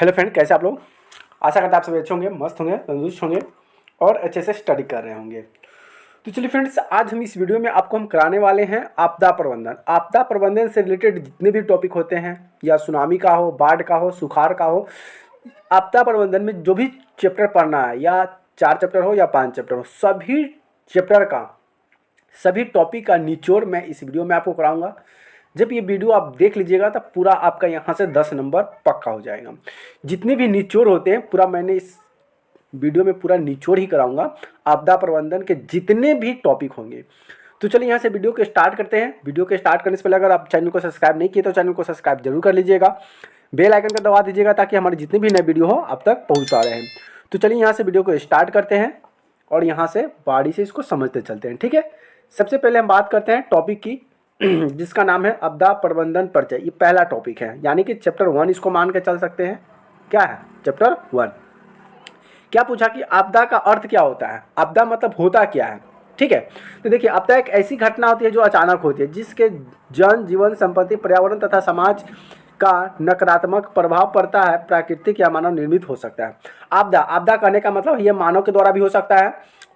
Hello friend, कैसे आप लोग। आशा करता आप सभी अच्छे होंगे, मस्त होंगे, तंदुरुस्त होंगे और अच्छे से स्टडी कर रहे होंगे। तो चलिए फ्रेंड्स, आज हम इस वीडियो में आपको हम कराने वाले हैं आपदा प्रबंधन। आपदा प्रबंधन से रिलेटेड जितने भी टॉपिक होते हैं, या सुनामी का हो, बाढ़ का हो, सुखाड़ का हो, आपदा प्रबंधन में जो भी चैप्टर पढ़ना है, या 4 चैप्टर हो या 5 चैप्टर हो, सभी चैप्टर का, सभी टॉपिक का निचोड़ मैं इस वीडियो में आपको कराऊंगा। जब ये वीडियो आप देख लीजिएगा तब पूरा आपका यहाँ से 10 नंबर पक्का हो जाएगा। जितने भी निचोड़ होते हैं पूरा मैंने इस वीडियो में पूरा निचोड़ ही कराऊंगा, आपदा प्रबंधन के जितने भी टॉपिक होंगे। तो चलिए यहाँ से वीडियो को स्टार्ट करते हैं। वीडियो के स्टार्ट करने से पहले अगर आप चैनल को सब्सक्राइब नहीं किए तो चैनल को सब्सक्राइब जरूर कर लीजिएगा, बेल आइकन का दबा दीजिएगा ताकि हमारे जितने भी नए वीडियो हो आप तक पहुँचता रहे। तो चलिए यहाँ से वीडियो को स्टार्ट करते हैं और यहाँ से बारी से इसको समझते चलते हैं, ठीक है। सबसे पहले हम बात करते हैं टॉपिक की, जिसका नाम है आपदा प्रबंधन परिचय। ये पहला टॉपिक है, यानी कि चैप्टर 1 इसको मान के चल सकते हैं। क्या है चैप्टर 1? क्या पूछा कि आपदा का अर्थ क्या होता है, आपदा मतलब होता क्या है, ठीक है। तो देखिए, आपदा एक ऐसी घटना होती है जो अचानक होती है, जिसके जन जीवन, संपत्ति, पर्यावरण तथा समाज का नकारात्मक प्रभाव पड़ता है, प्राकृतिक या मानव निर्मित हो सकता है। आपदा कहने का मतलब ये मानव के द्वारा भी हो सकता है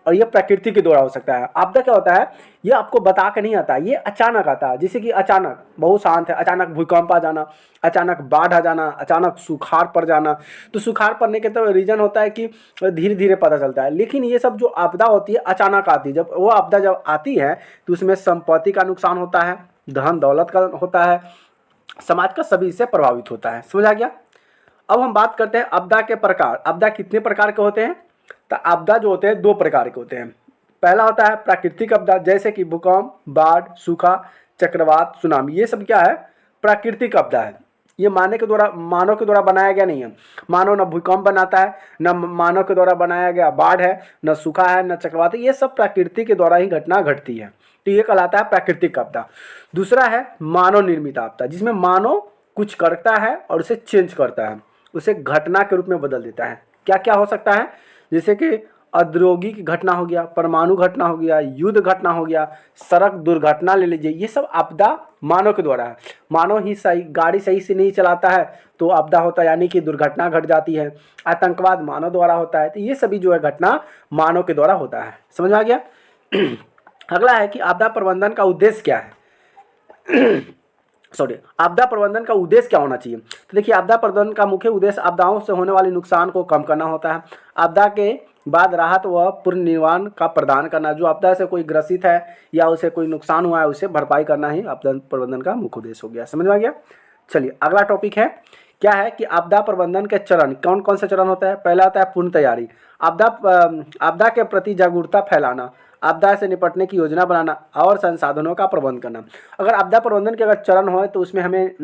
और ये प्रकृति के द्वारा हो सकता है। आपदा क्या होता है, ये आपको बता के नहीं आता, ये अचानक आता है। जैसे कि अचानक बहुत शांत है, अचानक भूकंप आ जाना, अचानक बाढ़ आ जाना, अचानक सुखाड़ पड़ जाना। तो सुखाड़ पड़ने के तो रीजन होता है कि धीरे धीरे पता चलता है, लेकिन ये सब जो आपदा होती है अचानक आती है। जब वो आपदा जब आती है तो उसमें संपत्ति का नुकसान होता है, धन दौलत का होता है, समाज का सभी इससे प्रभावित होता है। समझ आ गया। अब हम बात करते हैं आपदा के प्रकार। आपदा कितने प्रकार के होते हैं? तो आपदा जो होते हैं 2 प्रकार के होते हैं। पहला होता है प्राकृतिक आपदा, जैसे कि भूकंप, बाढ़, सूखा, चक्रवात, सुनामी। ये सब क्या है? प्राकृतिक आपदा है। ये मानव के द्वारा बनाया गया नहीं है। मानव न भूकंप बनाता है, न मानव के द्वारा बनाया गया बाढ़ है, न सूखा है, न चक्रवात है। ये सब प्रकृति के द्वारा ही घटना घटती है, तो ये कहलाता है प्राकृतिक आपदा। दूसरा है मानव निर्मित आपदा, जिसमें मानव कुछ करता है और उसे चेंज करता है, उसे घटना के रूप में बदल देता है। क्या क्या हो सकता है? जैसे कि औद्योगिक घटना हो गया, परमाणु घटना हो गया, युद्ध घटना हो गया, सड़क दुर्घटना ले लीजिए। ये सब आपदा मानव के द्वारा है। मानव ही गाड़ी सही से नहीं चलाता है तो आपदा होता है, यानी कि दुर्घटना घट जाती है। आतंकवाद मानव द्वारा होता है। तो ये सभी जो है घटना मानव के द्वारा होता है। समझ में आ गया। अगला है कि आपदा प्रबंधन का उद्देश्य क्या है। आपदा प्रबंधन का उद्देश्य क्या होना चाहिए? तो देखिए, आपदा प्रबंधन का मुख्य उद्देश्य आपदाओं से होने वाले नुकसान को कम करना होता है। आपदा के बाद राहत व पुनर्निर्माण का प्रदान करना। जो आपदा से कोई ग्रसित है या उसे कोई नुकसान हुआ है, उसे भरपाई करना ही आपदा प्रबंधन का मुख्य उद्देश्य हो गया। समझ में आ गया। चलिए अगला टॉपिक है, क्या है कि आपदा प्रबंधन के चरण कौन कौन से चरण होता है। पहला होता है पूर्ण तैयारी। आपदा के प्रति जागरूकता फैलाना, आपदा से निपटने की योजना बनाना और संसाधनों का प्रबंध करना। अगर आपदा प्रबंधन के अगर चरण हो तो उसमें हमें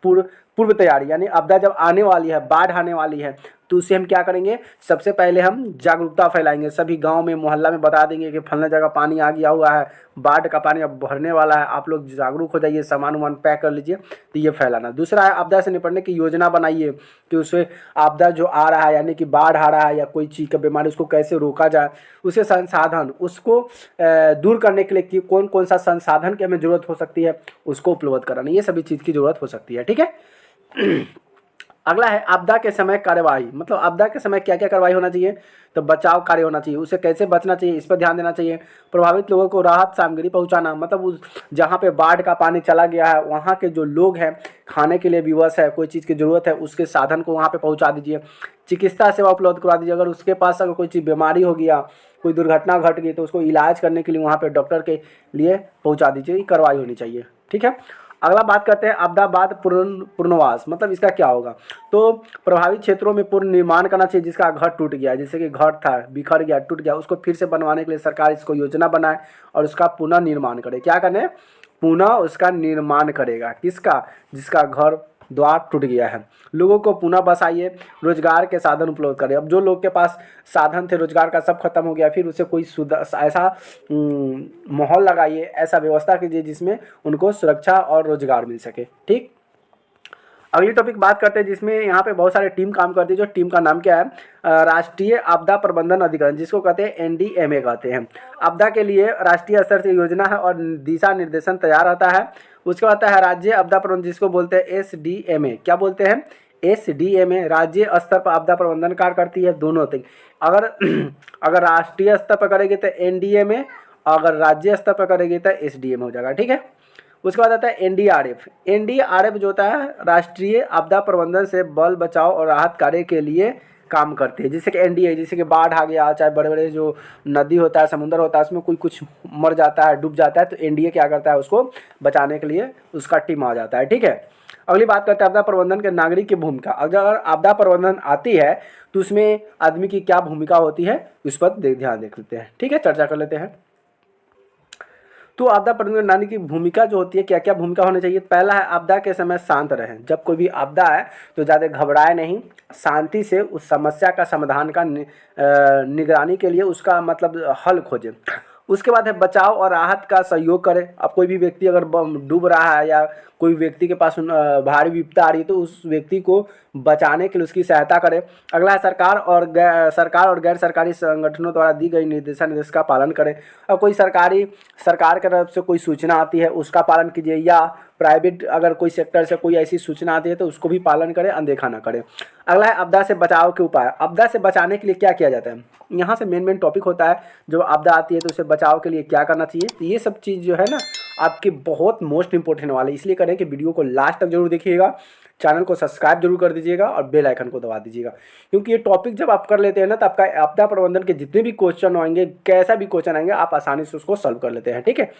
पूर्व तैयारी, यानी आपदा जब आने वाली है, बाढ़ आने वाली है, तो उसे हम क्या करेंगे? सबसे पहले हम जागरूकता फैलाएंगे, सभी गांव में, मोहल्ला में बता देंगे कि फलना जगह पानी आ गया हुआ है, बाढ़ का पानी अब भरने वाला है, आप लोग जागरूक हो जाइए, सामान वामान पैक कर लीजिए। तो ये फैलाना। दूसरा है आपदा से निपटने की योजना बनाइए कि उसे आपदा जो आ रहा है, यानी कि बाढ़ आ रहा है या कोई चीज़ का बीमारी, उसको कैसे रोका जाए, उसे संसाधन, उसको दूर करने के लिए कि कौन कौन सा संसाधन की हमें जरूरत हो सकती है, उसको उपलब्ध कराना। ये सभी चीज़ की जरूरत हो सकती है, ठीक है। अगला है आपदा के समय कार्यवाही। मतलब आपदा के समय क्या क्या कार्रवाई होना चाहिए? तो बचाव कार्य होना चाहिए, उसे कैसे बचना चाहिए इस पर ध्यान देना चाहिए। प्रभावित लोगों को राहत सामग्री पहुंचाना, मतलब उस जहाँ पे बाढ़ का पानी चला गया है वहाँ के जो लोग हैं, खाने के लिए विवश है, कोई चीज़ की ज़रूरत है, उसके साधन को वहाँ पे पहुँचा दीजिए। चिकित्सा सेवा उपलब्ध करवा दीजिए। अगर उसके पास अगर कोई चीज़ बीमारी हो गया, कोई दुर्घटना घट गई, तो उसको इलाज करने के लिए वहाँ पर डॉक्टर के लिए पहुँचा दीजिए। ये कार्रवाई होनी चाहिए, ठीक है। अगला बात करते हैं आपदा बाद पुनर्वास। मतलब इसका क्या होगा? तो प्रभावित क्षेत्रों में पुनर्निर्माण करना चाहिए। जिसका घर टूट गया, जैसे कि घर था, बिखर गया, टूट गया, उसको फिर से बनवाने के लिए सरकार इसको योजना बनाए और उसका पुनर्निर्माण करे। क्या करें? पुनः उसका निर्माण करेगा। किसका? जिसका घर द्वार टूट गया है। लोगों को पुनः बसाइए, रोजगार के साधन उपलब्ध करें। अब जो लोग के पास साधन थे रोजगार का, सब खत्म हो गया, फिर उसे कोई ऐसा माहौल लगाइए, ऐसा व्यवस्था कीजिए जिसमें उनको सुरक्षा और रोजगार मिल सके, ठीक। अगली टॉपिक बात करते हैं, जिसमें यहाँ पे बहुत सारे टीम काम करती है। जो टीम का नाम क्या है? राष्ट्रीय आपदा प्रबंधन अधिकरण, जिसको कहते हैं एनडीएमए कहते हैं। आपदा के लिए राष्ट्रीय स्तर से योजना है और दिशा निर्देशन तैयार होता है। उसके बाद आता है राज्य आपदा प्रबंधन, जिसको बोलते हैं एसडीएमए। क्या बोलते हैं? SDM है, राज्य स्तर पर आपदा प्रबंधन कार्य करती है, दोनों थे। अगर अगर राष्ट्रीय स्तर पर करेगी तो NDM है, अगर राज्य स्तर पर करेगी तो SDM हो जाएगा, ठीक है। उसके बाद आता है NDRF। NDRF जो होता है राष्ट्रीय आपदा प्रबंधन से बल बचाव और राहत कार्य के लिए काम करते हैं। जैसे कि NDA, जैसे कि बाढ़ आ गया, चाहे बड़े बड़े जो नदी होता है, समुद्र होता है, उसमें कोई कुछ मर जाता है, डूब जाता है, तो NDA क्या करता है, उसको बचाने के लिए उसका टीम आ जाता है, ठीक है। अगली बात करते हैं आपदा प्रबंधन के नागरिक की भूमिका। अगर आपदा प्रबंधन आती है तो उसमें आदमी की क्या भूमिका होती है, उस पर ध्यान देख लेते हैं, ठीक है, चर्चा कर लेते हैं। तो आपदा प्रबंधन नागरिक की भूमिका जो होती है, क्या क्या भूमिका होनी चाहिए। पहला है आपदा के समय शांत रहें। जब कोई भी आपदा है तो ज़्यादा घबराए नहीं, शांति से उस समस्या का समाधान का निगरानी के लिए उसका मतलब हल खोजें। उसके बाद है बचाव और राहत का सहयोग करें। अब कोई भी व्यक्ति अगर डूब रहा है या कोई व्यक्ति के पास भारी विपदा आ रही है तो उस व्यक्ति को बचाने के लिए उसकी सहायता करें। अगला है सरकार और गैर सरकारी संगठनों द्वारा दी गई निर्देश का पालन करें। और कोई सरकार की तरफ से कोई सूचना आती है उसका पालन कीजिए, या प्राइवेट अगर कोई सेक्टर से कोई ऐसी सूचना आती है तो उसको भी पालन करें, अनदेखा ना करें। अगला है आपदा से बचाव के उपाय। आपदा से बचाने के लिए क्या किया जाता है, यहाँ से मेन टॉपिक होता है। जो आपदा आती है तो उससे बचाव के लिए क्या करना चाहिए। तो ये सब चीज़ जो है ना आपके बहुत मोस्ट इंपॉर्टेंट वाले, इसलिए करें कि वीडियो को लास्ट तक जरूर देखिएगा, चैनल को सब्सक्राइब जरूर कर दीजिएगा और बेल आइकन को दबा दीजिएगा। क्योंकि ये टॉपिक जब आप कर लेते हैं ना तो आपका आपदा प्रबंधन के जितने भी क्वेश्चन आएंगे, कैसा भी क्वेश्चन आएंगे, आप आसानी से उसको सॉल्व कर लेते हैं, ठीक है।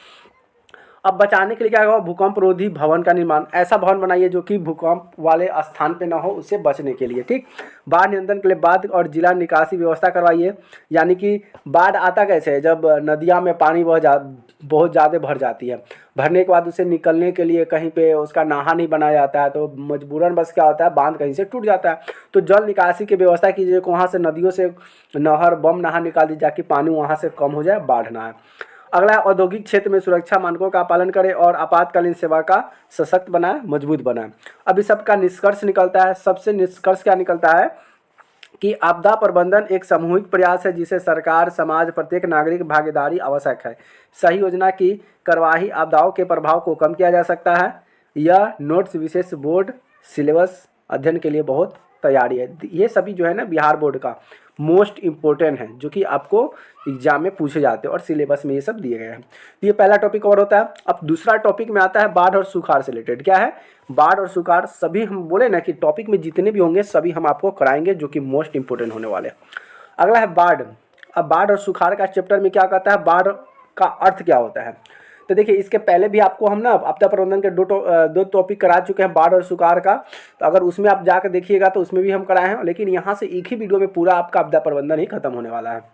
अब बचाने के लिए क्या होगा, भूकंप रोधी भवन का निर्माण। ऐसा भवन बनाइए जो कि भूकंप वाले स्थान पे ना हो, उससे बचने के लिए, ठीक। बाढ़ नियंत्रण के लिए बाढ़ और जिला निकासी व्यवस्था करवाइए। यानी कि बाढ़ आता कैसे है, जब नदियाँ में पानी बहुत ज़्यादा भर जाती है, भरने के बाद उसे निकलने के लिए कहीं पे उसका नाहा नहीं बनाया जाता है, तो मजबूरन बस क्या होता है, बांध कहीं से टूट जाता है। तो जल निकासी की व्यवस्था कीजिए, वहाँ से नदियों से नहर नहा निकाल दी जाए कि पानी वहाँ से कम हो जाए, बाढ़ ना आए। अगला है औद्योगिक क्षेत्र में सुरक्षा मानकों का पालन करें और आपातकालीन सेवा का सशक्त बनाए, मजबूत बनाए। अब इस सब का निष्कर्ष निकलता है, सबसे निष्कर्ष क्या निकलता है कि आपदा प्रबंधन एक सामूहिक प्रयास है जिसे सरकार, समाज, प्रत्येक नागरिक भागीदारी आवश्यक है। सही योजना की कार्यवाही आपदाओं के प्रभाव को कम किया जा सकता है। यह नोट्स विशेष बोर्ड सिलेबस अध्ययन के लिए बहुत तैयारी है। ये सभी जो है ना बिहार बोर्ड का मोस्ट इम्पोर्टेंट है, जो कि आपको एग्जाम में पूछे जाते हैं और सिलेबस में ये सब दिए गए हैं। तो ये पहला टॉपिक कवर होता है। अब दूसरा टॉपिक में आता है बाढ़ और सुखाड़ से रिलेटेड। क्या है, बाढ़ और सुखाड़ सभी हम बोले ना कि टॉपिक में जितने भी होंगे सभी हम आपको कराएंगे, जो कि मोस्ट इंपोर्टेंट होने वाले हैं। अगला है बाढ़। अब बाढ़ और सुखाड़ का चैप्टर में क्या कहता है, बाढ़ का अर्थ क्या होता है। तो देखिए इसके पहले भी आपको हम ना आपदा प्रबंधन के दो टॉपिक करा चुके हैं, बाढ़ और सुखाड़ का। तो अगर उसमें आप जाकर देखिएगा तो उसमें भी हम कराए हैं, लेकिन यहाँ से एक ही वीडियो में पूरा आपका आपदा प्रबंधन ही खत्म होने वाला है।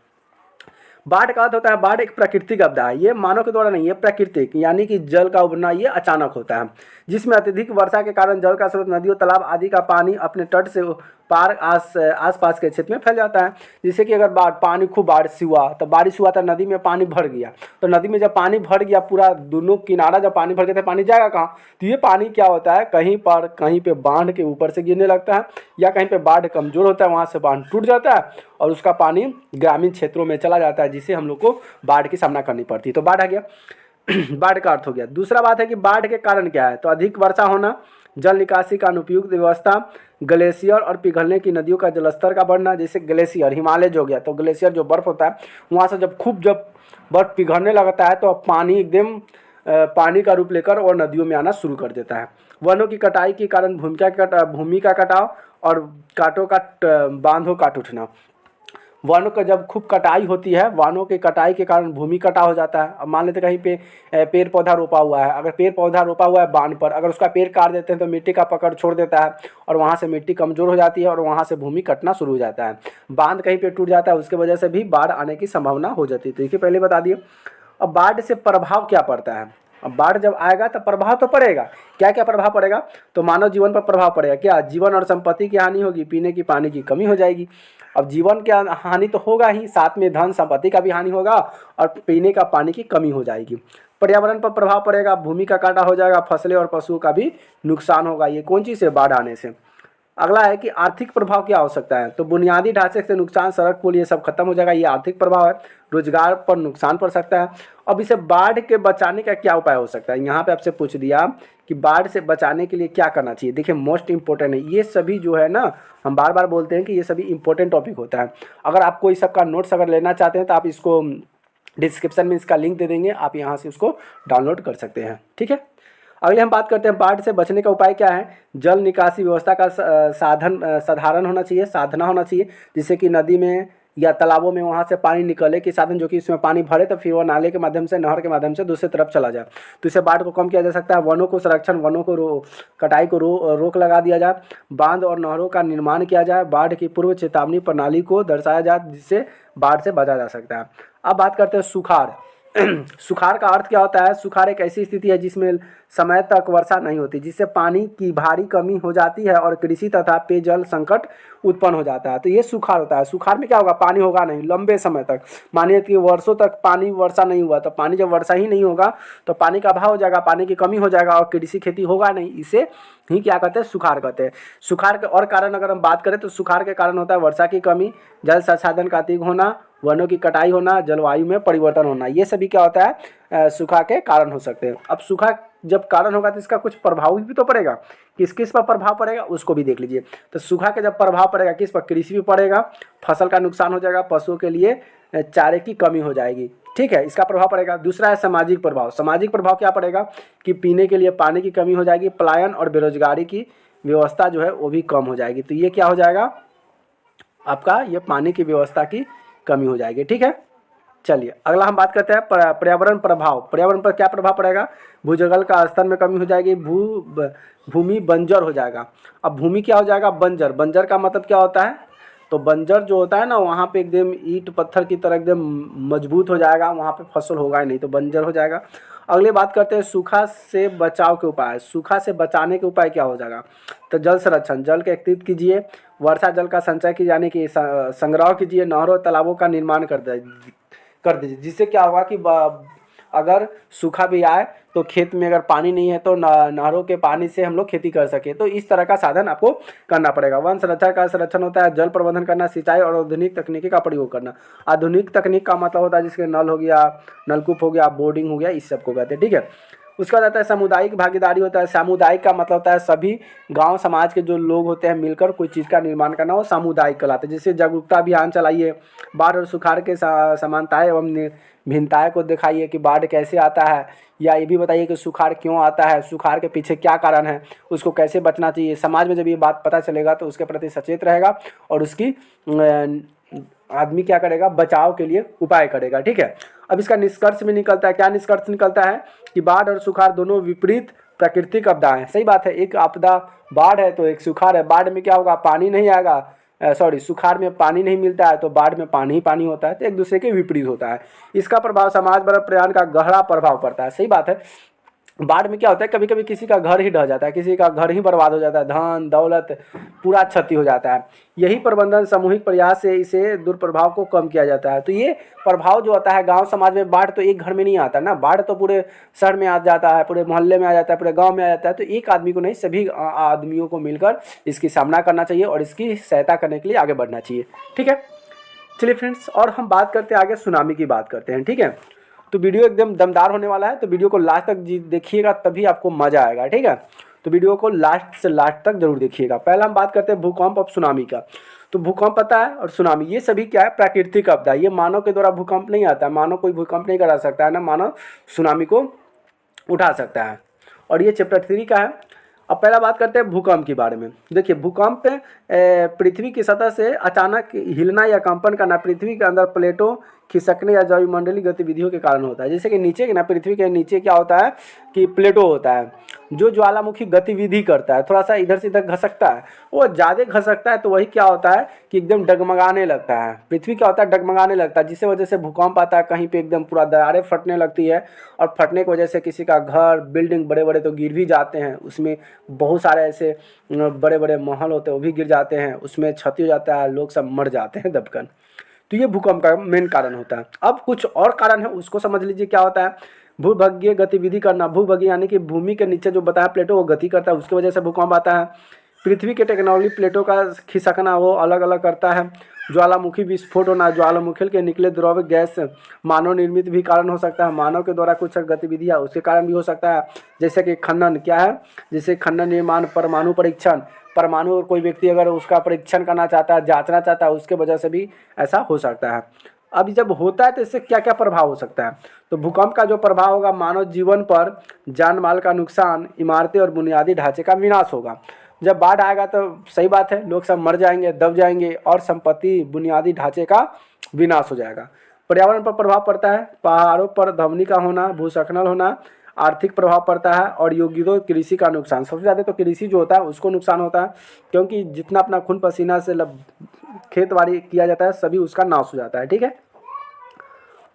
बाढ़ का अर्थ होता है, बाढ़ एक प्राकृतिक आपदा है, ये मानव के द्वारा नहीं है, प्राकृतिक, यानी कि जल का उबरना ये अचानक होता है, जिसमें अत्यधिक वर्षा के कारण जल का स्रोत, नदियों, तालाब आदि का पानी अपने तट से पार आसपास के क्षेत्र में फैल जाता है। जैसे कि अगर पानी खूब बारिश हुआ तो नदी में पानी भर गया, तो नदी में जब पानी भर गया पूरा दोनों किनारा जब पानी भर गया तो पानी जाएगा कहाँ, तो ये पानी क्या होता है, कहीं पे बांध के ऊपर से गिरने लगता है, या कहीं पे बाढ़ कमजोर होता है वहाँ से बांध टूट जाता है और उसका पानी ग्रामीण क्षेत्रों में चला जाता है, जिससे हम लोग को बाढ़ की सामना करनी पड़ती है। तो बाढ़ आ गया बाढ़ का अर्थ हो गया। दूसरा बात है कि बाढ़ के कारण क्या है, तो अधिक वर्षा होना, जल निकासी का अनुपयुक्त व्यवस्था, ग्लेशियर और पिघलने की नदियों का जलस्तर का बढ़ना। जैसे ग्लेशियर हिमालय जो हो गया, तो ग्लेशियर जो बर्फ होता है वहाँ से जब बर्फ पिघलने लगता है तो पानी एकदम पानी का रूप लेकर और नदियों में आना शुरू कर देता है। वनों की कटाई के कारण भूमि का कटाव और बांधों का टूटना। वनों का जब खूब कटाई होती है, वनों की कटाई के कारण भूमि कटाव हो जाता है। अब मान लेते कहीं पे पेड़ पौधा रोपा हुआ है, अगर पेड़ पौधा रोपा हुआ है बांध पर, अगर उसका पेड़ काट देते हैं तो मिट्टी का पकड़ छोड़ देता है और वहाँ से मिट्टी कमज़ोर हो जाती है और वहाँ से भूमि कटना शुरू हो जाता है। बांध कहीं पे टूट जाता है, उसके वजह से भी बाढ़ आने की संभावना हो जाती है। तो देखिए पहले बता दिए। अब बाढ़ से प्रभाव क्या पड़ता है, अब बाढ़ जब आएगा तो प्रभाव तो पड़ेगा। क्या क्या प्रभाव पड़ेगा, तो मानव जीवन पर प्रभाव पड़ेगा। क्या, जीवन और संपत्ति की हानि होगी, पीने की पानी की कमी हो जाएगी। अब जीवन की हानि तो होगा ही, साथ में धन संपत्ति का भी हानि होगा और पीने का पानी की कमी हो जाएगी। पर्यावरण पर प्रभाव पड़ेगा, भूमि का काटा हो जाएगा, फसलें और पशुओं का भी नुकसान होगा। ये कौन चीज़ से, बाढ़ आने से। अगला है कि आर्थिक प्रभाव क्या हो सकता है। तो बुनियादी ढांचे से नुकसान, सड़क पुल ये सब खत्म हो जाएगा, ये आर्थिक प्रभाव है। रोजगार पर नुकसान पड़ सकता है। अब इसे बाढ़ के बचाने का क्या उपाय हो सकता है, यहाँ पे आपसे पूछ दिया कि बाढ़ से बचाने के लिए क्या करना चाहिए। देखिए मोस्ट इंपॉर्टेंट है ये सभी जो है ना, हम बार बार बोलते हैं कि ये सभी इंपॉर्टेंट टॉपिक होता है। अगर आप कोई सबका नोट्स अगर लेना चाहते हैं तो आप इसको डिस्क्रिप्शन में इसका लिंक दे देंगे, आप यहाँ से उसको डाउनलोड कर सकते हैं। ठीक है, अगले हम बात करते हैं बाढ़ से बचने का उपाय क्या है। जल निकासी व्यवस्था का साधारण होना चाहिए, साधना होना चाहिए, जिससे कि नदी में या तालाबों में वहाँ से पानी निकले के साधन, जो कि इसमें पानी भरे तो फिर वो नाले के माध्यम से, नहर के माध्यम से दूसरी तरफ चला जाए। तो इससे बाढ़ को कम किया जा सकता है। वनों को संरक्षण, वनों को कटाई को रोक लगा दिया जाए। बांध और नहरों का निर्माण किया जाए। बाढ़ की पूर्व चेतावनी प्रणाली को दर्शाया जाए, जिससे बाढ़ से बचा जा सकता है। अब बात करते हैं सुखाड़। सुखाड़ का अर्थ क्या होता है। सुखाड़ एक ऐसी स्थिति है जिसमें समय तक वर्षा नहीं होती, जिससे पानी की भारी कमी हो जाती है और कृषि तथा पेयजल संकट उत्पन्न हो जाता है। तो ये सुखाड़ होता है। सुखाड़ में क्या होगा, पानी होगा नहीं लंबे समय तक, मानिए कि वर्षों तक पानी वर्षा नहीं हुआ, तो पानी जब वर्षा ही नहीं होगा तो पानी का अभाव हो जाएगा, पानी की कमी हो जाएगा और कृषि खेती होगा नहीं। इसे ही क्या कहते हैं, सुखाड़ कहते हैं। सुखाड़ के और कारण अगर हम बात करें तो सुखाड़ के कारण होता है वर्षा की कमी, जल संसाधन का अधिक होना, वनों की कटाई होना, जलवायु में परिवर्तन होना। ये सभी क्या होता है, सूखा के कारण हो सकते हैं। अब सूखा जब कारण होगा तो इसका कुछ प्रभाव भी तो पड़ेगा, किस किस पर प्रभाव पड़ेगा उसको भी देख लीजिए। तो सूखा के जब प्रभाव पड़ेगा किस पर, कृषि भी पड़ेगा, फसल का नुकसान हो जाएगा, पशुओं के लिए चारे की कमी हो जाएगी। ठीक है, इसका प्रभाव पड़ेगा। दूसरा है सामाजिक प्रभाव। सामाजिक प्रभाव क्या पड़ेगा कि पीने के लिए पानी की कमी हो जाएगी, पलायन और बेरोजगारी की व्यवस्था जो है वो भी कम हो जाएगी। तो ये क्या हो जाएगा आपका, ये पानी की व्यवस्था की कमी हो जाएगी। ठीक है, चलिए अगला हम बात करते हैं पर्यावरण प्रभाव। पर्यावरण पर क्या प्रभाव पड़ेगा, भूजल का स्तर में कमी हो जाएगी, भूमि बंजर हो जाएगा। अब भूमि क्या हो जाएगा, बंजर। बंजर का मतलब क्या होता है, तो बंजर जो होता है ना, वहाँ पे एकदम ईंट पत्थर की तरह एकदम मजबूत हो जाएगा, वहाँ पे फसल होगा ही नहीं, तो बंजर हो जाएगा। अगली बात करते हैं सूखा से बचाव के उपाय। सूखा से बचाने के उपाय क्या हो जाएगा, तो जल संरक्षण, जल के एकत्रित कीजिए, वर्षा जल का संचय की यानी कि संग्रह कीजिए, नहरों तालाबों का निर्माण कर दीजिए, जिससे क्या होगा कि अगर सूखा भी आए तो खेत में अगर पानी नहीं है तो नहरों के पानी से हम लोग खेती कर सके। तो इस तरह का साधन आपको करना पड़ेगा। वन संरक्षण का संरक्षण होता है जल प्रबंधन करना, सिंचाई और आधुनिक तकनीकी का प्रयोग करना। आधुनिक तकनीक का मतलब होता है जिसके नल हो गया, नलकूप हो गया, बोर्डिंग हो गया, इस सब को कहते हैं। ठीक है, उसका बाद आता है सामुदायिक भागीदारी होता है। सामुदायिक का मतलब होता है सभी गांव समाज के जो लोग होते हैं मिलकर कोई चीज़ का निर्माण करना, वो सामुदायिक कहलाते हैं। जैसे जागरूकता अभियान चलाइए, बाढ़ और सुखाड़ के समानताएं एवं भिन्नताएं को दिखाइए कि बाढ़ कैसे आता है, या ये भी बताइए कि सुखाड़ क्यों आता है, सुखाड़ के पीछे क्या कारण है, उसको कैसे बचना चाहिए। समाज में जब ये बात पता चलेगा तो उसके प्रति सचेत रहेगा और उसकी आदमी क्या करेगा, बचाव के लिए उपाय करेगा। ठीक है, अब इसका निष्कर्ष भी निकलता है। क्या निष्कर्ष निकलता है कि बाढ़ और सुखाड़ दोनों विपरीत प्राकृतिक आपदाएं हैं। सही बात है, एक आपदा बाढ़ है तो एक सुखाड़ है। बाढ़ में क्या होगा, पानी नहीं आएगा, सुखाड़ में पानी नहीं मिलता है तो बाढ़ में पानी ही पानी होता है, तो एक दूसरे के विपरीत होता है। इसका प्रभाव समाज पर पर्यावरण का गहरा प्रभाव पड़ता है। सही बात है, बाढ़ में क्या होता है, कभी कभी किसी का घर ही ढह जाता है, किसी का घर ही बर्बाद हो जाता है, धन दौलत पूरा क्षति हो जाता है। यही प्रबंधन सामूहिक प्रयास से इसे दुष्प्रभाव को कम किया जाता है। तो ये प्रभाव जो आता है गांव समाज में, बाढ़ तो एक घर में नहीं आता ना, बाढ़ तो पूरे शहर में आ जाता है, पूरे मोहल्ले में आ जाता है, पूरे गाँव में आ जाता है। तो एक आदमी को नहीं, सभी आदमियों को मिलकर इसकी सामना करना चाहिए और इसकी सहायता करने के लिए आगे बढ़ना चाहिए। ठीक है, चलिए फ्रेंड्स, और हम बात करते हैं आगे सुनामी की बात करते हैं। ठीक है, तो वीडियो एकदम दमदार होने वाला है, तो वीडियो को लास्ट तक देखिएगा तभी आपको मज़ा आएगा। ठीक है, तो वीडियो को लास्ट से लास्ट तक जरूर देखिएगा। पहला हम बात करते हैं भूकंप और सुनामी का। तो भूकंप पता है और सुनामी, ये सभी क्या है, प्राकृतिक आपदा। ये मानव के द्वारा भूकंप नहीं आता है, मानव कोई भूकंप नहीं करा सकता है ना, मानव सुनामी को उठा सकता है। और ये चैप्टर 3 का है। अब पहला बात करते हैं भूकंप के बारे में। देखिए भूकंप पृथ्वी की सतह से अचानक हिलना या कंपन करना पृथ्वी के अंदर प्लेटों खिसकने या वायुमंडलीय गतिविधियों के कारण होता है। जैसे कि नीचे ना, पृथ्वी के नीचे क्या होता है कि प्लेटो होता है जो ज्वालामुखी गतिविधि करता है, थोड़ा सा इधर से इधर घसकता है, वो ज़्यादा घसकता है तो वही क्या होता है कि एकदम डगमगाने लगता है। पृथ्वी क्या होता है, डगमगाने लगता है, जिससे वजह से भूकंप आता है। कहीं पे एकदम पूरा दरारें फटने लगती है और फटने की वजह से किसी का घर बिल्डिंग बड़े बड़े तो गिर भी जाते हैं, उसमें बहुत सारे ऐसे बड़े बड़े महल होते हैं वो भी गिर जाते हैं, उसमें क्षति हो जाता है, लोग सब मर जाते हैं दबकर। तो ये भूकंप का मेन कारण होता है। अब कुछ और कारण है, उसको समझ लीजिए क्या होता है। भूभंगीय गतिविधि करना, भूभंगी यानी कि भूमि के नीचे जो बताया प्लेटो वो गति करता है, उसकी वजह से भूकंप आता है। पृथ्वी के टेक्टोनिक प्लेटों का खिसकना वो अलग अलग करता है। ज्वालामुखी विस्फोट होना, ज्वालामुखी के निकले द्रव गैस मानव निर्मित भी कारण हो सकता है। मानव के द्वारा कुछ गतिविधियाँ उसके कारण भी हो सकता है, जैसे कि खनन क्या है, जैसे खनन निर्माण, परमाणु परीक्षण, परमाणु और कोई व्यक्ति अगर उसका परीक्षण करना चाहता है, जांचना चाहता है, उसके वजह से भी ऐसा हो सकता है। अब जब होता है तो इससे क्या क्या प्रभाव हो सकता है? तो भूकंप का जो प्रभाव होगा, मानव जीवन पर जान माल का नुकसान, इमारतें और बुनियादी ढांचे का विनाश होगा। जब बाढ़ आएगा तो सही बात है, लोग सब मर जाएंगे, दब जाएंगे और संपत्ति बुनियादी ढांचे का विनाश हो जाएगा। पर्यावरण पर प्रभाव पड़ता है, पहाड़ों पर ध्वनि का होना, भूस्खलन होना, आर्थिक प्रभाव पड़ता है और योगियों कृषि का नुकसान। सबसे ज़्यादा तो कृषि जो होता है उसको नुकसान होता है, क्योंकि जितना अपना खून पसीना से खेत बाड़ी किया जाता है सभी उसका नाश हो जाता है। ठीक है,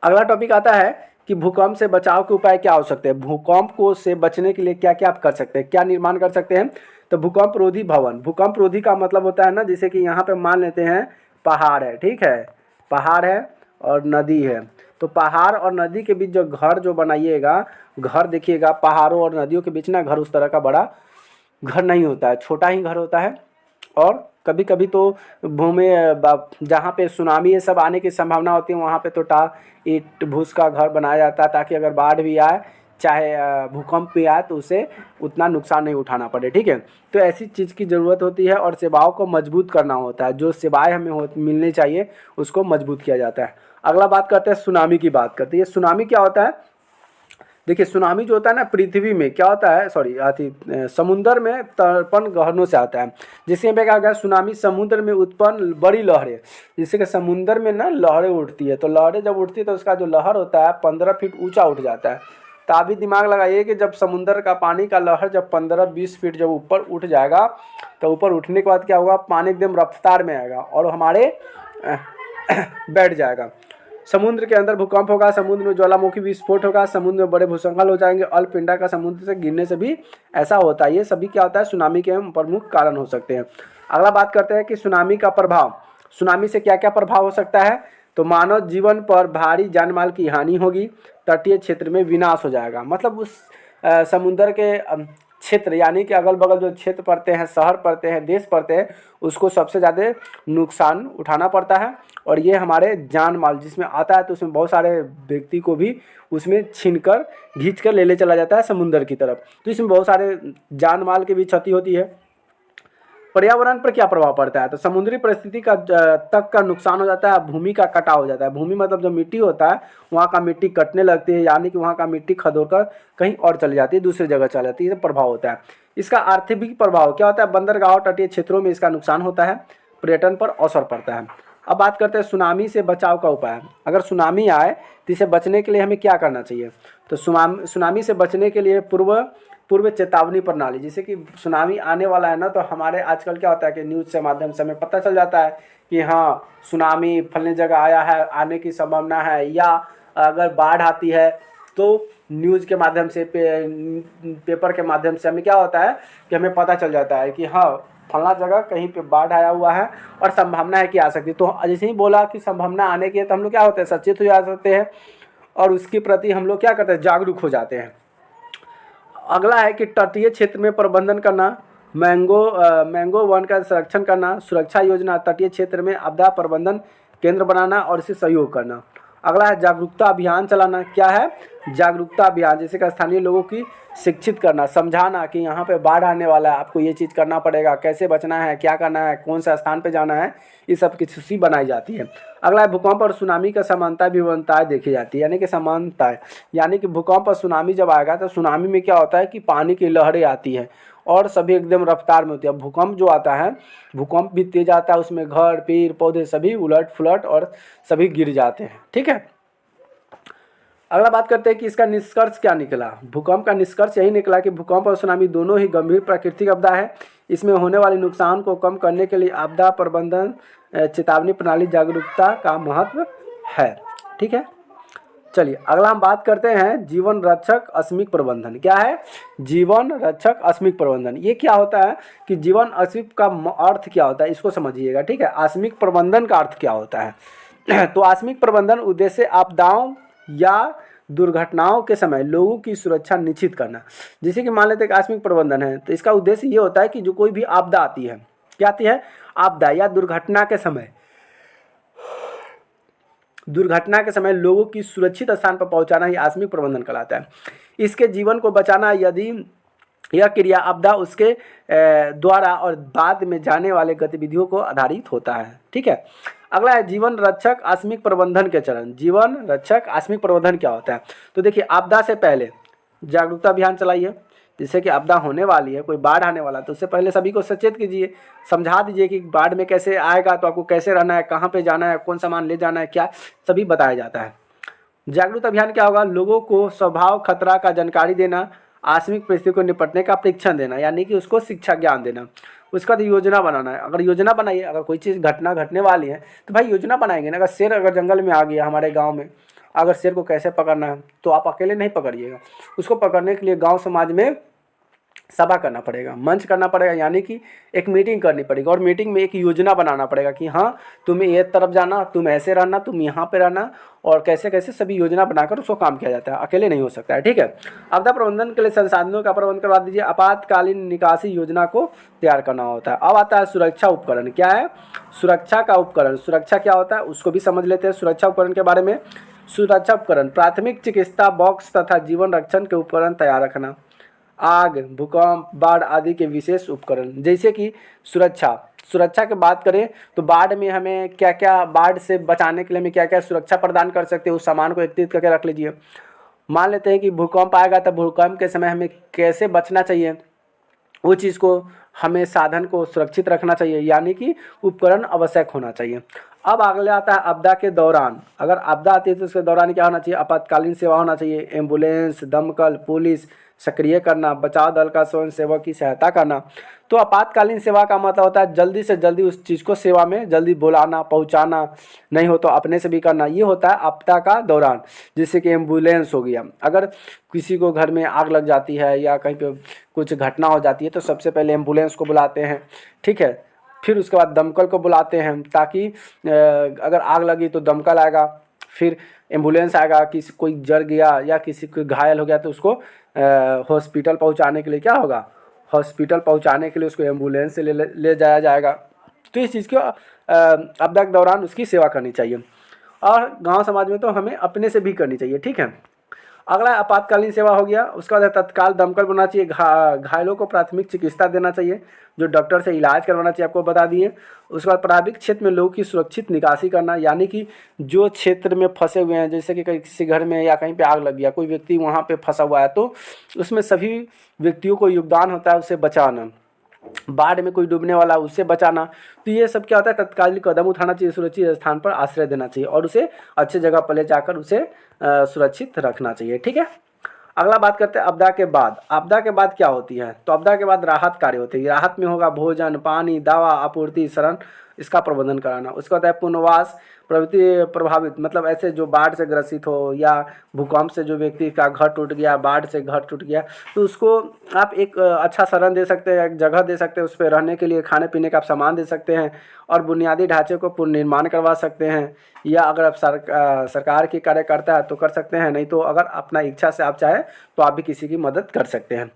अगला टॉपिक आता है कि भूकंप से बचाव के उपाय क्या हो सकते हैं। भूकंप को से बचने के लिए क्या क्या आप कर सकते हैं, क्या निर्माण कर सकते हैं? तो भूकंप रोधी भवन। भूकंप रोधी का मतलब होता है ना, जैसे कि यहाँ पे मान लेते हैं पहाड़ है, ठीक है, पहाड़ है और नदी है, तो पहाड़ और नदी के बीच जो घर जो बनाइएगा, घर देखिएगा पहाड़ों और नदियों के बीच ना, घर उस तरह का बड़ा घर नहीं होता है, छोटा ही घर होता है। और कभी कभी तो भूमि जहाँ पे सुनामी ये सब आने की संभावना होती है वहाँ पे तो ईंट भूस का घर बनाया जाता है, ताकि अगर बाढ़ भी आए चाहे भूकंप भी आए तो उसे उतना नुकसान नहीं उठाना पड़े। ठीक है, तो ऐसी चीज़ की ज़रूरत होती है और सेवाओं को मजबूत करना होता है, जो सेवाएं हमें मिलनी चाहिए उसको मजबूत किया जाता है। अगला बात करते हैं सुनामी की, बात करते हैं सुनामी क्या होता है। देखिए सुनामी जो होता है ना, पृथ्वी में क्या होता है, समुद्र में तर्पण गहनों से आता है। जिससे में क्या गया, सुनामी समुद्र में उत्पन्न बड़ी लहरें, जिससे कि समुद्र में ना लहरें उठती है, तो लहरें जब उठती है तो उसका जो लहर होता है 15 फीट ऊंचा उठ जाता है। तो आप भी दिमाग लगाइए कि जब समुद्र का पानी का लहर जब 15-20 फीट जब ऊपर उठ जाएगा, तो ऊपर उठने के बाद क्या होगा, पानी एकदम रफ्तार में आएगा और हमारे बैठ जाएगा। समुद्र के अंदर भूकंप होगा, समुद्र में ज्वालामुखी विस्फोट होगा, समुद्र में बड़े भूस्खलन हो जाएंगे, अल्पपिंडा का समुद्र से गिरने से भी ऐसा होता है। ये सभी क्या होता है, सुनामी के प्रमुख कारण हो सकते हैं। अगला बात करते हैं कि सुनामी का प्रभाव, सुनामी से क्या क्या प्रभाव हो सकता है। तो मानव जीवन पर भारी जान माल की हानि होगी, तटीय क्षेत्र में विनाश हो जाएगा, मतलब उस समुद्र के क्षेत्र यानी कि अगल बगल जो क्षेत्र पड़ते हैं, शहर पड़ते हैं, देश पड़ते हैं, उसको सबसे ज़्यादा नुकसान उठाना पड़ता है। और ये हमारे जान माल जिसमें आता है तो उसमें बहुत सारे व्यक्ति को भी उसमें छीन कर खींच कर ले चला जाता है समुद्र की तरफ, तो इसमें बहुत सारे जान माल की भी क्षति होती है। पर्यावरण पर क्या प्रभाव पड़ता है, तो समुद्री परिस्थिति का तक का नुकसान हो जाता है, भूमि का कटाव हो जाता है। भूमि मतलब जो मिट्टी होता है वहाँ का मिट्टी कटने लगती है, यानी कि वहाँ का मिट्टी खदोड़ कर कहीं और चली जाती है, दूसरी जगह चली जाती है, प्रभाव होता है। इसका आर्थिक भी प्रभाव क्या होता है, बंदरगाह तटीय क्षेत्रों में इसका नुकसान होता है, पर्यटन पर असर पड़ता है। अब बात करते हैं सुनामी से बचाव का उपाय। अगर सुनामी आए तो इसे बचने के लिए हमें क्या करना चाहिए, तो सुनामी से बचने के लिए पूर्व चेतावनी प्रणाली, जैसे कि सुनामी आने वाला है ना, तो हमारे आजकल क्या होता है कि न्यूज़ से माध्यम से हमें पता चल जाता है कि हाँ सुनामी फलने जगह आया है, आने की संभावना है, या अगर बाढ़ आती है तो न्यूज़ के माध्यम से पेपर के माध्यम से हमें क्या होता है कि हमें पता चल जाता है कि हाँ फलना जगह कहीं पे बाढ़ आया हुआ है और संभावना है कि आ सकती है। तो जैसे ही बोला कि संभावना आने की है तो हम लोग क्या होते हैं, सचेत हो जाते हैं और उसके प्रति हम लोग क्या करते हैं, जागरूक हो जाते हैं। अगला है कि तटीय क्षेत्र में प्रबंधन करना, मैंगो वन का संरक्षण करना, सुरक्षा योजना, तटीय क्षेत्र में आपदा प्रबंधन केंद्र बनाना और इसे सहयोग करना। अगला है जागरूकता अभियान चलाना। क्या है, जागरूकता अभियान, जैसे कि स्थानीय लोगों की शिक्षित करना, समझाना कि यहाँ पे बाढ़ आने वाला है, आपको ये चीज़ करना पड़ेगा, कैसे बचना है, क्या करना है, कौन सा स्थान पे जाना है, इस सब की सूची बनाई जाती है। अगला है भूकंप और सुनामी का समानता विवरणताएँ देखी जाती है, यानी कि समानताएँ, यानी कि भूकंप और सुनामी जब आएगा तो सुनामी में क्या होता है कि पानी की लहरें आती है और सभी एकदम रफ्तार में होती है। भूकंप जो आता है, भूकंप भी तेज आता है, उसमें घर पेड़ पौधे सभी उलट फुलट और सभी गिर जाते हैं। ठीक है, अगला बात करते हैं कि इसका निष्कर्ष क्या निकला। भूकंप का निष्कर्ष यही निकला कि भूकंप और सुनामी दोनों ही गंभीर प्राकृतिक आपदा है। इसमें होने वाले नुकसान को कम करने के लिए आपदा प्रबंधन चेतावनी प्रणाली जागरूकता का महत्व है। ठीक है, चलिए अगला हम बात करते हैं जीवन रक्षक आकस्मिक प्रबंधन। क्या है, जीवन रक्षक आकस्मिक प्रबंधन। ये क्या होता है कि जीवन आकस्मिक का अर्थ क्या होता है, इसको समझिएगा। ठीक है, आकस्मिक प्रबंधन का अर्थ क्या होता है तो आकस्मिक प्रबंधन उद्देश्य आपदाओं या दुर्घटनाओं के समय लोगों की सुरक्षा निश्चित करना। जैसे कि मान लेते हैं कि आकस्मिक प्रबंधन है, तो इसका उद्देश्य ये होता है कि जो कोई भी आपदा आती है, क्या आती है, आपदा या दुर्घटना के समय, दुर्घटना के समय लोगों की सुरक्षित स्थान पर पहुंचाना ही आकस्मिक प्रबंधन कहलाता है। इसके जीवन को बचाना यदि यह क्रिया आपदा उसके द्वारा और बाद में जाने वाले गतिविधियों को आधारित होता है। ठीक है। अगला है जीवन रक्षक आकस्मिक प्रबंधन के चरण। जीवन रक्षक आकस्मिक प्रबंधन क्या होता है? तो देखिए, आपदा से पहले जागरूकता अभियान चलाइए। जैसे कि आपदा होने वाली है, कोई बाढ़ आने वाला है, तो उससे पहले सभी को सचेत कीजिए, समझा दीजिए कि बाढ़ में कैसे आएगा, तो आपको कैसे रहना है, कहाँ पे जाना है, कौन सामान ले जाना है, क्या सभी बताया जाता है। जागरूकता अभियान क्या होगा? लोगों को स्वभाव खतरा का जानकारी देना, आकस्मिक परिस्थिति को निपटने का प्रशिक्षण देना, यानी कि उसको शिक्षा ज्ञान देना। उसका तो योजना बनाना है। अगर योजना बनाइए, अगर कोई चीज़ घटना घटने वाली है तो भाई योजना बनाएंगे ना। अगर शेर अगर जंगल में आ गया हमारे गांव में, अगर शेर को कैसे पकड़ना है, तो आप अकेले नहीं पकड़िएगा। उसको पकड़ने के लिए गांव समाज में सभा करना पड़ेगा, मंच करना पड़ेगा, यानी कि एक मीटिंग करनी पड़ेगी और मीटिंग में एक योजना बनाना पड़ेगा कि हाँ तुम्हें ये तरफ जाना, तुम ऐसे रहना, तुम यहाँ पे रहना, और कैसे कैसे सभी योजना बनाकर उसको काम किया जाता है। अकेले नहीं हो सकता है। ठीक है। आपदा प्रबंधन के लिए संसाधनों का प्रबंध करवा दीजिए। आपातकालीन निकासी योजना को तैयार करना होता है। अब आता है सुरक्षा उपकरण। क्या है? सुरक्षा का उपकरण। सुरक्षा क्या होता है उसको भी समझ लेते हैं सुरक्षा उपकरण के बारे में। सुरक्षा उपकरण, प्राथमिक चिकित्सा बॉक्स तथा जीवन रक्षण के उपकरण तैयार रखना। आग, भूकंप, बाढ़ आदि के विशेष उपकरण। जैसे कि सुरक्षा की बात करें तो बाढ़ में हमें क्या क्या, बाढ़ से बचाने के लिए हमें क्या क्या सुरक्षा प्रदान कर सकते हैं, उस सामान को एकत्रित करके रख लीजिए। मान लेते हैं कि भूकंप आएगा, तो भूकंप के समय हमें कैसे बचना चाहिए, वो चीज़ को हमें साधन को सुरक्षित रखना चाहिए, यानी कि उपकरण आवश्यक होना चाहिए। अब अगले आता है आपदा के दौरान। अगर आपदा आती है तो उसके दौरान क्या होना चाहिए? आपातकालीन सेवा होना चाहिए। एम्बुलेंस, दमकल, पुलिस सक्रिय करना, बचाव दल का स्वयं सेवक की सहायता करना। तो आपातकालीन सेवा का मतलब होता है जल्दी से जल्दी उस चीज़ को सेवा में जल्दी बुलाना, पहुंचाना, नहीं हो तो अपने से भी करना। ये होता है आपदा का दौरान। जैसे कि एम्बुलेंस हो गया, अगर किसी को घर में आग लग जाती है या कहीं पे कुछ घटना हो जाती है तो सबसे पहले एम्बुलेंस को बुलाते हैं। ठीक है। फिर उसके बाद दमकल को बुलाते हैं, ताकि अगर आग लगी तो दमकल आएगा, फिर एम्बुलेंस आएगा। किसी कोई जल गया या किसी को घायल हो गया तो उसको हॉस्पिटल पहुंचाने के लिए क्या होगा? हॉस्पिटल पहुंचाने के लिए उसको एम्बुलेंस से ले जाया जाएगा। तो इस चीज़ को आपदा के दौरान उसकी सेवा करनी चाहिए, और गांव समाज में तो हमें अपने से भी करनी चाहिए। ठीक है। अगला आपातकालीन सेवा हो गया। उसका बाद तत्काल दमकल बनाना चाहिए। घायलों को प्राथमिक चिकित्सा देना चाहिए, जो डॉक्टर से इलाज करवाना चाहिए, आपको बता दिए। उसके बाद प्रारंभिक क्षेत्र में लोगों की सुरक्षित निकासी करना, यानी कि जो क्षेत्र में फंसे हुए हैं, जैसे कि किसी घर में या कहीं पे आग लग गया, कोई व्यक्ति वहाँ पे फंसा हुआ है, तो उसमें सभी व्यक्तियों को योगदान होता है उसे बचाना। बाढ़ में कोई डूबने वाला, उससे बचाना। तो ये सब क्या होता है? तत्कालीन कदम उठाना चाहिए, सुरक्षित स्थान पर आश्रय देना चाहिए और उसे अच्छे जगह पर ले जाकर उसे सुरक्षित रखना चाहिए। ठीक है। अगला बात करते हैं आपदा के बाद। आपदा के बाद क्या होती है? तो आपदा के बाद राहत कार्य होते हैं। राहत में होगा भोजन, पानी, दवा आपूर्ति, शरण, इसका प्रबंधन कराना। उसका होता है पुनर्वास प्रवृत्ति प्रभावित, मतलब ऐसे जो बाढ़ से ग्रसित हो या भूकंप से जो व्यक्ति का घर टूट गया, बाढ़ से घर टूट गया, तो उसको आप एक अच्छा शरण दे सकते हैं, एक जगह दे सकते हैं, उस पर रहने के लिए खाने पीने का आप सामान दे सकते हैं, और बुनियादी ढांचे को पुनर्निर्माण करवा सकते हैं। या अगर आप सरकार की कार्यकर्ता है तो कर सकते हैं, नहीं तो अगर अपना इच्छा से आप चाहें तो आप भी किसी की मदद कर सकते हैं।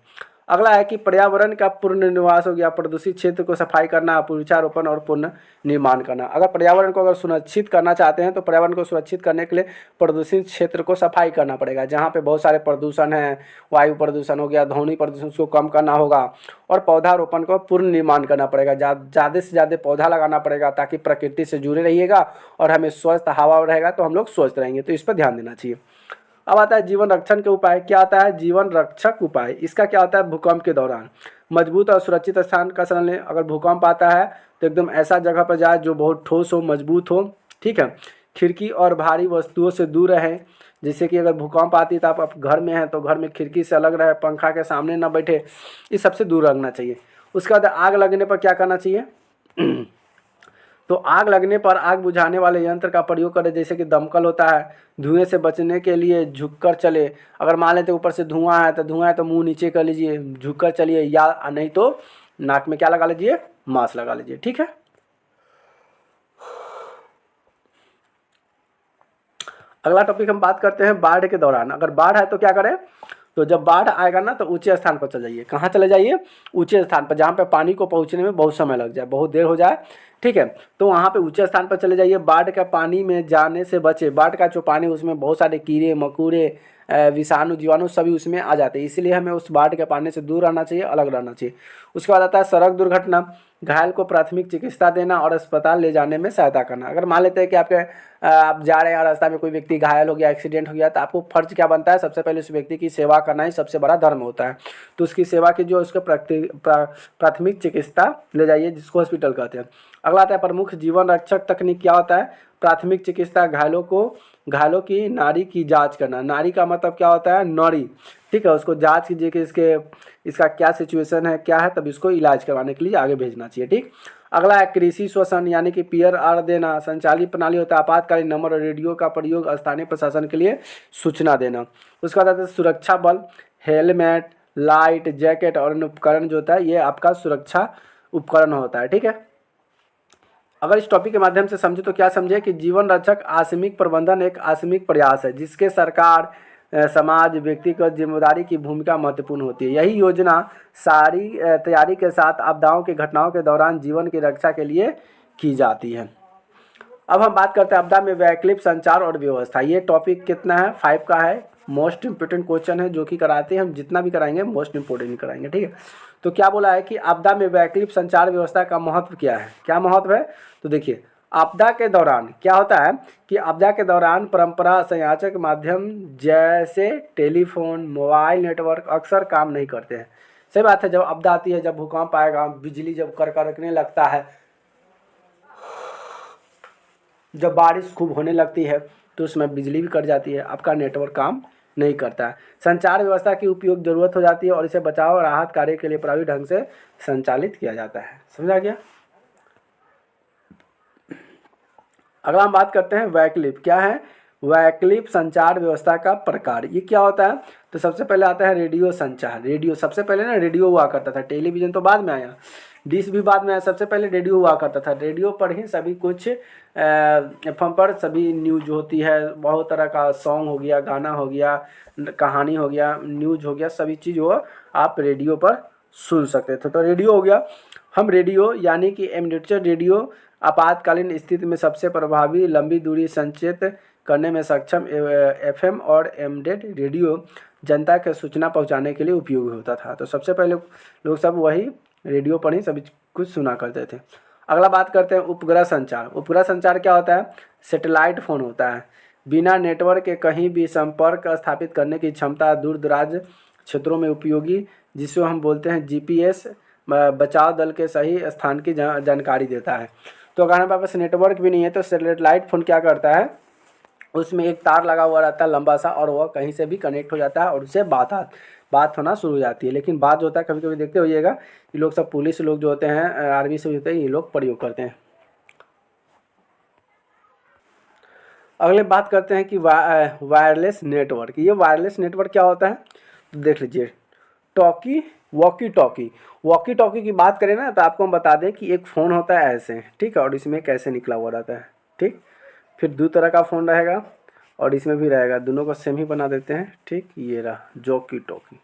अगला है कि पर्यावरण का पुनर्निवास हो गया। प्रदूषित क्षेत्र को सफाई करना, वृक्षारोपण और पुनः निर्माण करना। अगर पर्यावरण को अगर सुरक्षित करना चाहते हैं तो पर्यावरण को सुरक्षित करने के लिए प्रदूषित क्षेत्र को सफाई करना पड़ेगा। जहाँ पे बहुत सारे प्रदूषण हैं, वायु प्रदूषण हो गया, ध्वनि प्रदूषण, उसको कम करना होगा, और पौधारोपण को पूर्ण निर्माण करना पड़ेगा। ज़्यादा से ज़्यादा पौधा लगाना पड़ेगा, ताकि प्रकृति से जुड़े रहिएगा और हमें स्वस्थ हवा रहेगा तो हम लोग स्वस्थ रहेंगे। तो इस पर ध्यान देना चाहिए। अब आता है जीवन रक्षण के उपाय। क्या आता है? जीवन रक्षक उपाय। इसका क्या होता है? भूकंप के दौरान मजबूत और सुरक्षित स्थान का शरण लें। अगर भूकंप आता है तो एकदम ऐसा जगह पर जाए जो बहुत ठोस हो, मजबूत हो। ठीक है। खिड़की और भारी वस्तुओं से दूर रहें। जैसे कि अगर भूकंप आती है तो आप घर में हैं तो घर में खिड़की से अलग रहे, पंखा के सामने ना बैठे, इस सबसे दूर रखना चाहिए। उसके बाद आग लगने पर क्या करना चाहिए? तो आग लगने पर आग बुझाने वाले यंत्र का प्रयोग करें, जैसे कि दमकल होता है। धुएं से बचने के लिए झुककर चले। अगर मान लेते ऊपर से धुआं है तो मुंह नीचे कर लीजिए, झुककर चलिए, या नहीं तो नाक में क्या लगा लीजिए? मास्क लगा लीजिए। ठीक है। अगला टॉपिक हम बात करते हैं बाढ़ के दौरान। अगर बाढ़ है तो क्या करें, तो जब बाढ़ आएगा ना तो ऊंचे स्थान पर चले जाइए। कहाँ चले जाइए, ऊंचे स्थान पर, जहाँ पे पानी को पहुँचने में बहुत समय लग जाए, बहुत देर हो जाए, ठीक है, तो वहाँ पे ऊंचे स्थान पर चले जाइए। बाढ़ का पानी में जाने से बचे। बाढ़ का जो पानी उसमें बहुत सारे कीड़े मकोड़े विषाणु जीवाणु सभी उसमें आ जाते हैं, इसलिए हमें उस बाढ़ के पानी से दूर रहना चाहिए, अलग रहना चाहिए। उसके बाद आता है सड़क दुर्घटना। घायल को प्राथमिक चिकित्सा देना और अस्पताल ले जाने में सहायता करना। अगर मान लेते हैं कि आप जा रहे हैं, रास्ता में कोई व्यक्ति घायल हो गया, एक्सीडेंट हो गया, तो आपको फर्ज क्या बनता है, सबसे पहले उस व्यक्ति की सेवा करना ही सबसे बड़ा धर्म होता है। तो उसकी सेवा की जो उसको प्राथमिक चिकित्सा ले जाइए, जिसको हॉस्पिटल कहते हैं। अगला आता है प्रमुख जीवन रक्षक तकनीक। क्या होता है, प्राथमिक चिकित्सा, घायलों की नाड़ी की जांच करना। नाड़ी का मतलब क्या होता है, नौड़ी, ठीक है, उसको जांच कीजिए कि इसका क्या सिचुएशन है, क्या है, तब इसको इलाज करवाने के लिए आगे भेजना चाहिए, ठीक। अगला है कृषि श्वसन यानी कि पीयर आर देना। संचालित प्रणाली होता है आपातकालीन नंबर और रेडियो का प्रयोग स्थानीय प्रशासन के लिए सूचना देना। उसके बाद आता है सुरक्षा बल। हेलमेट, लाइट, जैकेट और अन्य उपकरण जो होता है ये आपका सुरक्षा उपकरण होता है, ठीक है। अगर इस टॉपिक के माध्यम से समझे तो क्या समझे कि जीवन रक्षक आकस्मिक प्रबंधन एक आकस्मिक प्रयास है जिसके सरकार, समाज, व्यक्तिगत जिम्मेदारी की भूमिका महत्वपूर्ण होती है। यही योजना सारी तैयारी के साथ आपदाओं की घटनाओं के दौरान जीवन की रक्षा के लिए की जाती है। अब हम बात करते हैं आपदा में वैकल्पिक संचार और व्यवस्था। ये टॉपिक कितना है, 5 का है। मोस्ट इंपोर्टेंट क्वेश्चन है जो कि कराते हैं हम, जितना भी कराएंगे मोस्ट इंपोर्टेंट ही कराएंगे, ठीक है। तो क्या बोला है कि आपदा में वैकल्पिक संचार व्यवस्था का महत्व क्या है, क्या महत्व है। तो देखिए, आपदा के दौरान क्या होता है कि आपदा के दौरान परंपरा संचार के माध्यम जैसे टेलीफोन, मोबाइल नेटवर्क अक्सर काम नहीं करते हैं। सही बात है, जब आपदा आती है, जब भूकंप आएगा, बिजली जब कड़कने लगता है, जब बारिश खूब होने लगती है तो उसमें बिजली भी कट जाती है, आपका नेटवर्क काम नहीं करता है। संचार व्यवस्था की उपयोग जरूरत हो जाती है और इसे बचाव और राहत कार्य के लिए प्रभावी ढंग से संचालित किया जाता है। समझा गया। अगला हम बात करते हैं वैकल्पिक। क्या है, वैकल्पिक संचार व्यवस्था का प्रकार। ये क्या होता है, तो सबसे पहले आता है रेडियो संचार। रेडियो सबसे पहले ना रेडियो हुआ करता था, टेलीविजन तो बाद में आया, डिश भी बाद में आया, सबसे पहले रेडियो हुआ करता था। रेडियो पर ही सभी कुछ एफएम पर सभी न्यूज होती है, बहुत तरह का सॉन्ग हो गया, गाना हो गया, कहानी हो गया, न्यूज हो गया, सभी चीज़ हो आप रेडियो पर सुन सकते थे। तो रेडियो हो गया। हम रेडियो यानी कि एमेचर रेडियो आपातकालीन स्थिति में सबसे प्रभावी लंबी दूरी संचेत करने में सक्षम एफएम और एमडेड रेडियो जनता के सूचना पहुंचाने के लिए उपयोगी होता था। तो सबसे पहले लोग सब वही रेडियो पर ही सभी कुछ सुना करते थे। अगला बात करते हैं उपग्रह संचार। उपग्रह संचार क्या होता है, सैटेलाइट फ़ोन होता है, बिना नेटवर्क के कहीं भी संपर्क स्थापित करने की क्षमता, दूर दराज क्षेत्रों में उपयोगी, जिसको हम बोलते हैं जीपीएस, बचाव दल के सही स्थान की जानकारी देता है। तो अगर हमारे पास नेटवर्क भी नहीं है तो सैटेलाइट फ़ोन क्या करता है, उसमें एक तार लगा हुआ रहता है लंबा सा, और वह कहीं से भी कनेक्ट हो जाता है और उससे बात होना शुरू हो जाती है। लेकिन बात जो होता है, कभी कभी देखते होइएगा ये लोग सब पुलिस लोग जो होते हैं, आर्मी से होते हैं, ये लोग प्रयोग करते हैं। अगले बात करते हैं कि वायरलेस नेटवर्क। ये वायरलेस नेटवर्क क्या होता है, तो देख लीजिए। वॉकी टॉकी की बात करें ना तो आपको हम बता दें कि एक फ़ोन होता है ऐसे, ठीक है, और इसमें कैसे निकला हुआ रहता है, ठीक। फिर दो तरह का फ़ोन रहेगा और इसमें भी रहेगा, दोनों को सेम ही बना देते हैं, ठीक। ये रहा जॉकी टॉकी,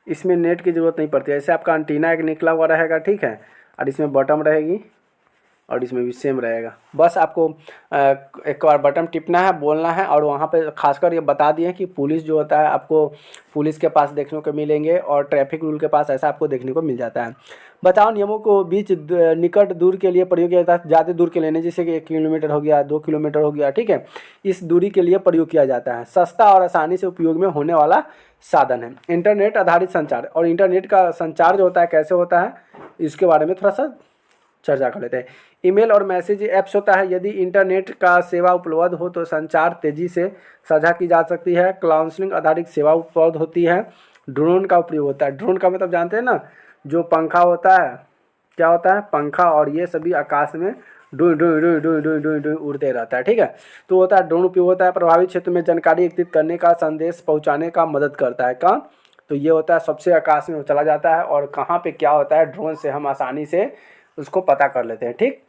इसमें नेट की ज़रूरत नहीं पड़ती है। ऐसे आपका एंटीना एक निकला हुआ रहेगा, ठीक है, और इसमें बटन रहेगी और इसमें भी सेम रहेगा। बस आपको एक बार बटन टिपना है, बोलना है, और वहाँ पे खासकर ये बता दिए कि पुलिस जो होता है आपको पुलिस के पास देखने को मिलेंगे और ट्रैफिक रूल के पास ऐसा आपको देखने को मिल जाता है। बचाव नियमों को बीच निकट दूर के लिए प्रयोग किया जाता है, ज़्यादा दूर के लिए नहीं, जैसे कि 1 किलोमीटर हो गया, 2 किलोमीटर हो गया, ठीक है, इस दूरी के लिए प्रयोग किया जाता है। सस्ता और आसानी से उपयोग में होने वाला साधन है। इंटरनेट आधारित संचार, और इंटरनेट का संचार जो होता है कैसे होता है इसके बारे में थोड़ा सा चर्चा कर लेते हैं। ईमेल और मैसेज ऐप्स होता है, यदि इंटरनेट का सेवा उपलब्ध हो तो संचार तेज़ी से साझा की जा सकती है। काउंसलिंग आधारित सेवा उपलब्ध होती है। ड्रोन का उपयोग होता है। ड्रोन का मतलब जानते हैं ना, जो पंखा होता है, क्या होता है, पंखा, और ये सभी आकाश में do do do do do do do उड़ते रहता है, ठीक है। तो होता है ड्रोन उपयोग होता है, प्रभावित क्षेत्र में जानकारी एकत्रित करने का, संदेश पहुँचाने का मदद करता है। कहाँ, तो ये होता है सबसे आकाश में चला जाता है, और कहाँ पे क्या होता है ड्रोन से हम आसानी से उसको पता कर लेते हैं, ठीक।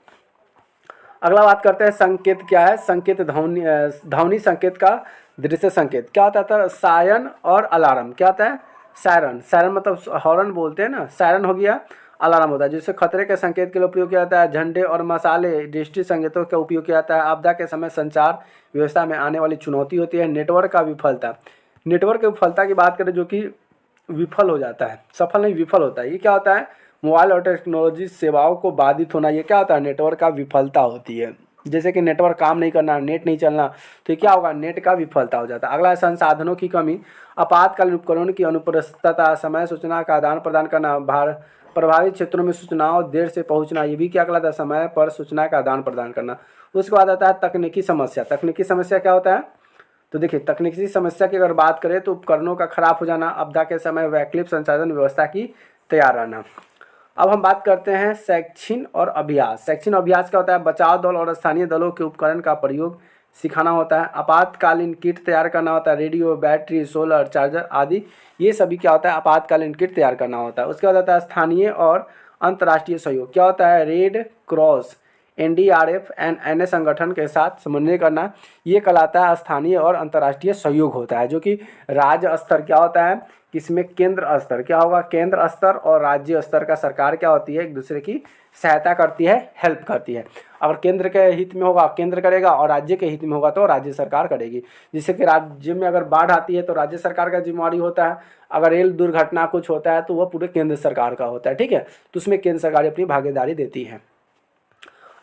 अगला बात करते हैं संकेत क्या है। संकेत ध्वनि ध्वनि संकेत का दृश्य संकेत क्या होता है। सायरन और अलार्म क्या होता है। सायरन, सायरन मतलब हॉर्न बोलते हैं ना, सायरन हो गया। अलार्म होता है जिससे खतरे के संकेत के लिए उपयोग किया जाता है। झंडे और मसाले दृष्टि संकेतों का उपयोग किया जाता है। आपदा के समय संचार व्यवस्था में आने वाली चुनौती होती है। नेटवर्क का विफलता, नेटवर्क की विफलता की बात करें जो कि विफल हो जाता है, सफल नहीं विफल होता है, ये क्या होता है। मोबाइल और टेक्नोलॉजी सेवाओं को बाधित होना, ये क्या होता है। नेटवर्क का विफलता होती है। जैसे कि नेटवर्क काम नहीं करना, नेट नहीं चलना, तो ये क्या होगा, नेट का विफलता हो जाता है। अगला है संसाधनों की कमी। आपातकालीन उपकरणों की अनुपस्थितता, समय सूचना का आदान प्रदान करना, प्रभावित क्षेत्रों में सूचनाओं देर से पहुंचना, ये भी क्या कहलाता है, समय पर सूचना का आदान प्रदान करना। उसके बाद आता है तकनीकी समस्या। तकनीकी समस्या क्या होता है, तो देखिए तकनीकी समस्या की अगर बात करें तो उपकरणों का खराब हो जाना, आपदा के समय वैकल्पिक संसाधन व्यवस्था की तैयार रहना। अब हम बात करते हैं शैक्षिण और अभ्यास। शैक्षिण अभ्यास क्या होता है, बचाव दल और स्थानीय दलों के उपकरण का प्रयोग सिखाना होता है। आपातकालीन किट तैयार करना होता है, रेडियो, बैटरी, सोलर, चार्जर आदि, ये सभी क्या होता है, आपातकालीन किट तैयार करना होता है। उसके बाद आता है स्थानीय और अंतर्राष्ट्रीय सहयोग। क्या होता है, रेड क्रॉस, एनडीआरएफ एंड अन्य संगठन के साथ समन्वय करना, ये कहलाता है स्थानीय और अंतर्राष्ट्रीय सहयोग होता है। जो कि राज्य स्तर क्या होता है, इसमें केंद्र स्तर क्या होगा, केंद्र स्तर और राज्य स्तर का सरकार क्या होती है, एक दूसरे की सहायता करती है, हेल्प करती है। अगर केंद्र के हित में होगा केंद्र करेगा और राज्य के हित में होगा तो राज्य सरकार करेगी। जैसे कि राज्य में अगर बाढ़ आती है तो राज्य सरकार का जिम्मेवारी होता है, अगर रेल दुर्घटना कुछ होता है तो वह पूरे केंद्र सरकार का होता है, ठीक है। तो उसमें केंद्र सरकार अपनी भागीदारी देती है।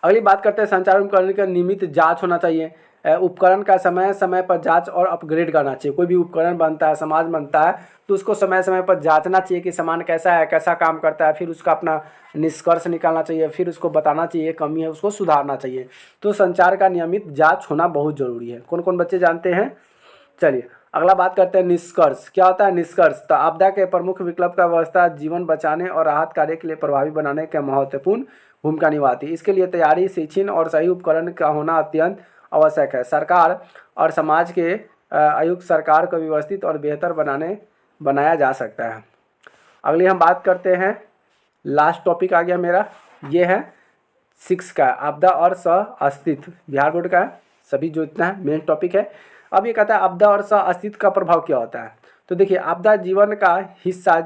अगली बात करते हैं संचार उपकरण का नियमित जांच होना चाहिए। उपकरण का समय समय पर जांच और अपग्रेड करना चाहिए। कोई भी उपकरण बनता है, समाज बनता है, तो उसको समय समय पर जांचना चाहिए कि सामान कैसा है, कैसा काम करता है, फिर उसका अपना निष्कर्ष निकालना चाहिए, फिर उसको बताना चाहिए कमी है उसको सुधारना चाहिए। तो संचार का नियमित जांच होना बहुत जरूरी है। कौन कौन बच्चे जानते हैं, चलिए अगला बात करते हैं निष्कर्ष। क्या होता है निष्कर्ष, तो आपदा के प्रमुख विकल्प का व्यवस्था जीवन बचाने और राहत कार्य के लिए प्रभावी बनाने का महत्वपूर्ण भूमिका निभाती है। इसके लिए तैयारी, शिक्षण और सही उपकरण का होना अत्यंत आवश्यक है। सरकार और समाज के आयुक्त सरकार को व्यवस्थित और बेहतर बनाया जा सकता है। अगली हम बात करते हैं, लास्ट टॉपिक आ गया मेरा, ये है 6 का, आपदा और सह अस्तित्व, बिहार बोर्ड का है, सभी जो इतना है मेन टॉपिक है। अब ये कहता है आपदा और सह अस्तित्व का प्रभाव क्या होता है। तो देखिए आपदा जीवन का हिस्सा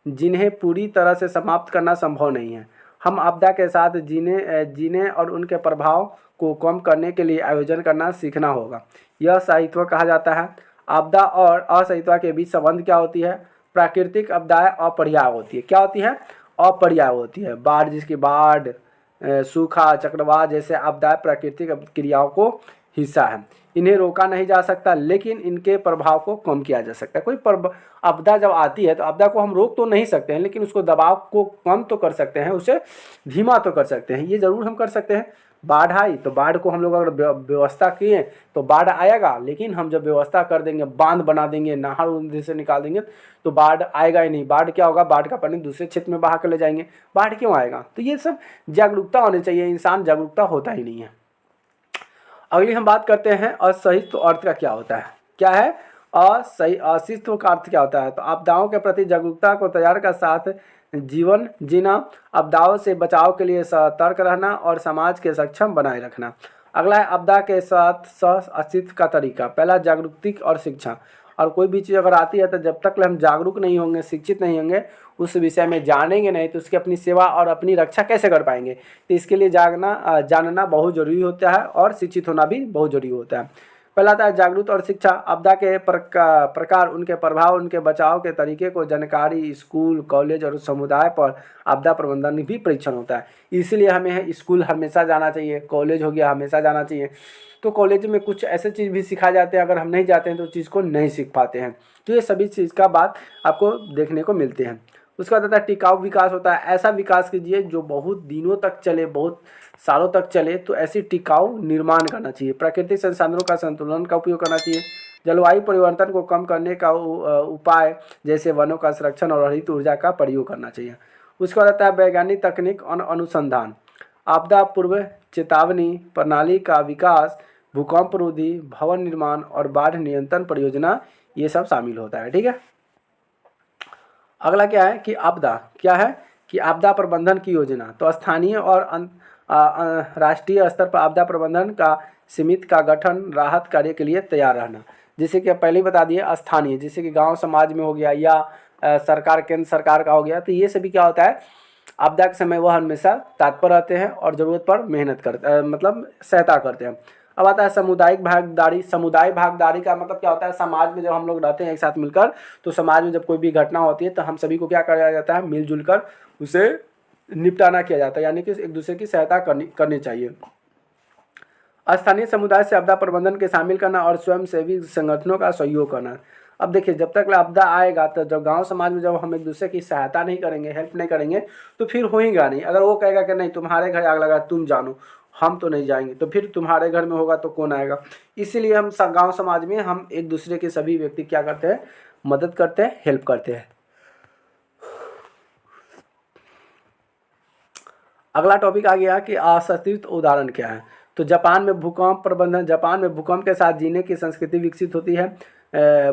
जिन्हें पूरी तरह से समाप्त करना संभव नहीं है। हम आपदा के साथ जीने और उनके प्रभाव को कम करने के लिए आयोजन करना सीखना होगा। यह सहिष्णुता कहा जाता है। आपदा और असहिष्णुता के बीच संबंध क्या होती है, प्राकृतिक आपदाएं अपरिहार्य होती है। क्या होती है, अपरिहार्य होती है। बाढ़, जिसकी बाढ़, सूखा, चक्रवात जैसे आपदाएं प्राकृतिक क्रियाओं को हिस्सा है। इन्हें रोका नहीं जा सकता लेकिन इनके प्रभाव को कम किया जा सकता है। कोई आपदा जब आती है तो आपदा को हम रोक तो नहीं सकते हैं लेकिन उसको दबाव को कम तो कर सकते हैं, उसे धीमा तो कर सकते हैं, ये ज़रूर हम कर सकते हैं। बाढ़ आई तो बाढ़ को हम लोग अगर व्यवस्था किए तो बाढ़ आएगा, लेकिन हम जब व्यवस्था कर देंगे, बांध बना देंगे, नहर उधर से निकाल देंगे तो बाढ़ आएगा ही नहीं। बाढ़ क्या होगा, बाढ़ का पानी दूसरे क्षेत्र में बहा कर ले जाएंगे, बाढ़ क्यों आएगा। तो ये सब जागरूकता होनी चाहिए, इंसान जागरूकता होता ही नहीं है। अगली हम बात करते हैं असहिष्णु अर्थ का क्या होता है। क्या है असहिष्णु का अर्थ क्या होता है, तो आपदाओं के प्रति जागरूकता को तैयार का साथ जीवन जीना, आपदाओं से बचाव के लिए सतर्क रहना और समाज के सक्षम बनाए रखना। अगला है आपदा के साथ सह अस्तित्व का तरीका। पहला जागरूकता और शिक्षा। और कोई भी चीज़ अगर आती है तो जब तक हम जागरूक नहीं होंगे, शिक्षित नहीं होंगे, उस विषय में जानेंगे नहीं तो उसकी अपनी सेवा और अपनी रक्षा कैसे कर पाएंगे। तो इसके लिए जानना बहुत ज़रूरी होता है और शिक्षित होना भी बहुत ज़रूरी होता है। पहला आता है जागरूक और शिक्षा। आपदा के प्रकार, उनके प्रभाव, उनके बचाव के तरीके को जानकारी, स्कूल, कॉलेज और समुदाय पर आपदा प्रबंधन भी परीक्षण होता है। इसीलिए हमें स्कूल हमेशा जाना चाहिए, कॉलेज हो गया हमेशा जाना चाहिए। तो कॉलेज में कुछ ऐसे चीज़ भी सिखाए जाते हैं, अगर हम नहीं जाते हैं तो चीज़ को नहीं सीख पाते हैं। तो ये सभी चीज़ का बात आपको देखने को मिलते हैं। उसका बाद आता है टिकाऊ विकास होता है। ऐसा विकास कीजिए जो बहुत दिनों तक चले, बहुत सालों तक चले, तो ऐसी टिकाऊ निर्माण करना चाहिए। प्राकृतिक संसाधनों का संतुलन का उपयोग करना चाहिए। जलवायु परिवर्तन को कम करने का उपाय जैसे वनों का संरक्षण और हरित ऊर्जा का प्रयोग करना चाहिए। उसके बाद आता है वैज्ञानिक तकनीक और अनुसंधान। आपदा पूर्व चेतावनी प्रणाली का विकास, भूकंप रोधी भवन निर्माण और बाढ़ नियंत्रण परियोजना, ये सब शामिल होता है, ठीक है। अगला क्या है कि आपदा क्या है कि आपदा प्रबंधन की योजना। तो स्थानीय और राष्ट्रीय स्तर पर आपदा प्रबंधन का समिति का गठन, राहत कार्य के लिए तैयार रहना। जैसे कि पहले ही बता दिए, स्थानीय जैसे कि गांव समाज में हो गया या सरकार, केंद्र सरकार का हो गया, तो ये सभी क्या होता है, आपदा के समय वह हमेशा तत्पर रहते हैं और ज़रूरत पर मेहनत करते मतलब सहायता करते हैं। अब आता है सामुदायिक भागीदारी। समुदाय भागीदारी का मतलब क्या होता है, समाज में जब हम लोग रहते हैं एक साथ मिलकर, तो समाज में जब कोई भी घटना होती है तो हम सभी को क्या किया जाता है, मिलजुल कर उसे निपटाना किया जाता है, यानी कि एक दूसरे की सहायता करनी चाहिए। स्थानीय समुदाय से आपदा प्रबंधन के शामिल करना और स्वयंसेवी संगठनों का सहयोग करना। अब देखिए, जब तक आपदा आएगा तो जब गांव समाज में जब हम एक दूसरे की सहायता नहीं करेंगे, हेल्प नहीं करेंगे, तो फिर होएगा नहीं। अगर वो कहेगा कि नहीं तुम्हारे घर आग लगा तुम जानो, हम तो नहीं जाएंगे, तो फिर तुम्हारे घर में होगा तो कौन आएगा। इसीलिए हम गांव समाज में हम एक दूसरे के सभी व्यक्ति क्या करते हैं, मदद करते हैं, हेल्प करते हैं। अगला टॉपिक आ गया कि असंस्कृत उदाहरण क्या है। तो जापान में भूकंप प्रबंधन। जापान में भूकंप के साथ जीने की संस्कृति विकसित होती है।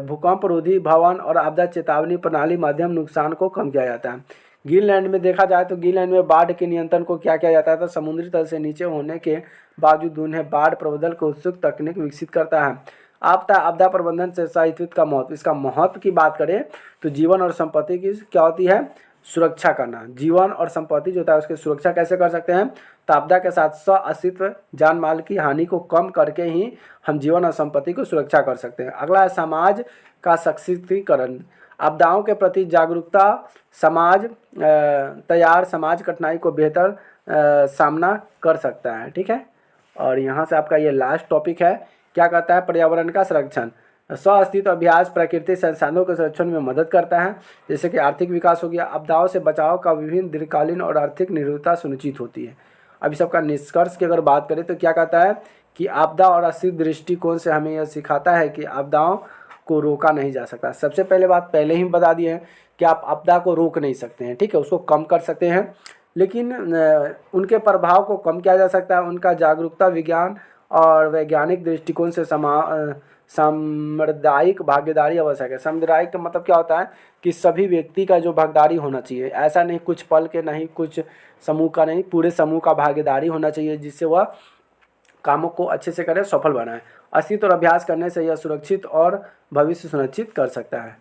भूकंप रोधी भवन और आपदा चेतावनी प्रणाली माध्यम नुकसान को कम किया जाता है। ग्रीनलैंड में देखा जाए तो ग्रीनलैंड में बाढ़ के नियंत्रण को क्या किया जाता है, तो समुद्री तल से नीचे होने के बावजूद उन्हें बाढ़ प्रबंधन को उत्सुक तकनीक विकसित करता है। आपदा प्रबंधन से साहित्य का महत्व। इसका महत्व की बात करें तो जीवन और संपत्ति की क्या होती है, सुरक्षा करना। जीवन और संपत्ति जो होता है उसकी सुरक्षा कैसे कर सकते हैं, तो आपदा के साथ अस्तित्व जान माल की हानि को कम करके ही हम जीवन और संपत्ति को सुरक्षा कर सकते हैं। अगला है समाज का सशक्तिकरण। आपदाओं के प्रति जागरूकता। समाज तैयार समाज कठिनाई को बेहतर सामना कर सकता है। ठीक है, और यहाँ से आपका ये लास्ट टॉपिक है, क्या कहता है, पर्यावरण का संरक्षण। स्व-अस्तित्व अभ्यास प्रकृति संसाधनों के संरक्षण में मदद करता है, जैसे कि आर्थिक विकास हो गया। आपदाओं से बचाव का विभिन्न दीर्घकालीन और आर्थिक निरंतरता सुनिश्चित होती है। अब इस सबका निष्कर्ष की अगर बात करें तो क्या कहता है कि आपदा और अस्तित्व दृष्टिकोण से हमें यह सिखाता है कि आपदाओं को रोका नहीं जा सकता। सबसे पहले बात पहले ही बता दिए हैं कि आप आपदा को रोक नहीं सकते हैं, ठीक है, उसको कम कर सकते हैं, लेकिन उनके प्रभाव को कम किया जा सकता है। उनका जागरूकता, विज्ञान और वैज्ञानिक दृष्टिकोण से सामुदायिक भागीदारी आवश्यक है। सामुदायिक का मतलब क्या होता है कि सभी व्यक्ति का जो भागीदारी होना चाहिए, ऐसा नहीं कुछ पल के, नहीं कुछ समूह का, नहीं पूरे समूह का भागीदारी होना चाहिए, जिससे वह कामों को अच्छे से करें, सफल बनाए। अस्तित्व और अभ्यास करने से यह सुरक्षित और भविष्य सुनिश्चित कर सकता है।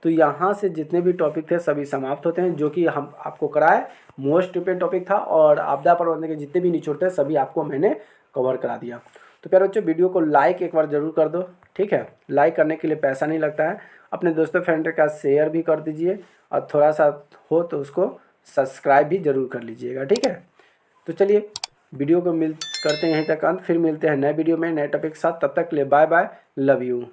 तो यहाँ से जितने भी टॉपिक थे सभी समाप्त होते हैं, जो कि हम आपको कराए मोस्ट इंपोर्टेंट टॉपिक था, और आपदा प्रबंधन के जितने भी निचोड़ थे सभी आपको मैंने कवर करा दिया। तो प्यारे बच्चों, वीडियो को लाइक एक बार ज़रूर कर दो, ठीक है। लाइक करने के लिए पैसा नहीं लगता है। अपने दोस्तों फ्रेंड के साथ शेयर भी कर दीजिए, और थोड़ा सा हो तो उसको सब्सक्राइब भी ज़रूर कर लीजिएगा, ठीक है। तो चलिए वीडियो को करते हैं यहीं तक अंत, फिर मिलते हैं नए वीडियो में नए टॉपिक के साथ। तब तक के लिए बाय बाय, लव यू।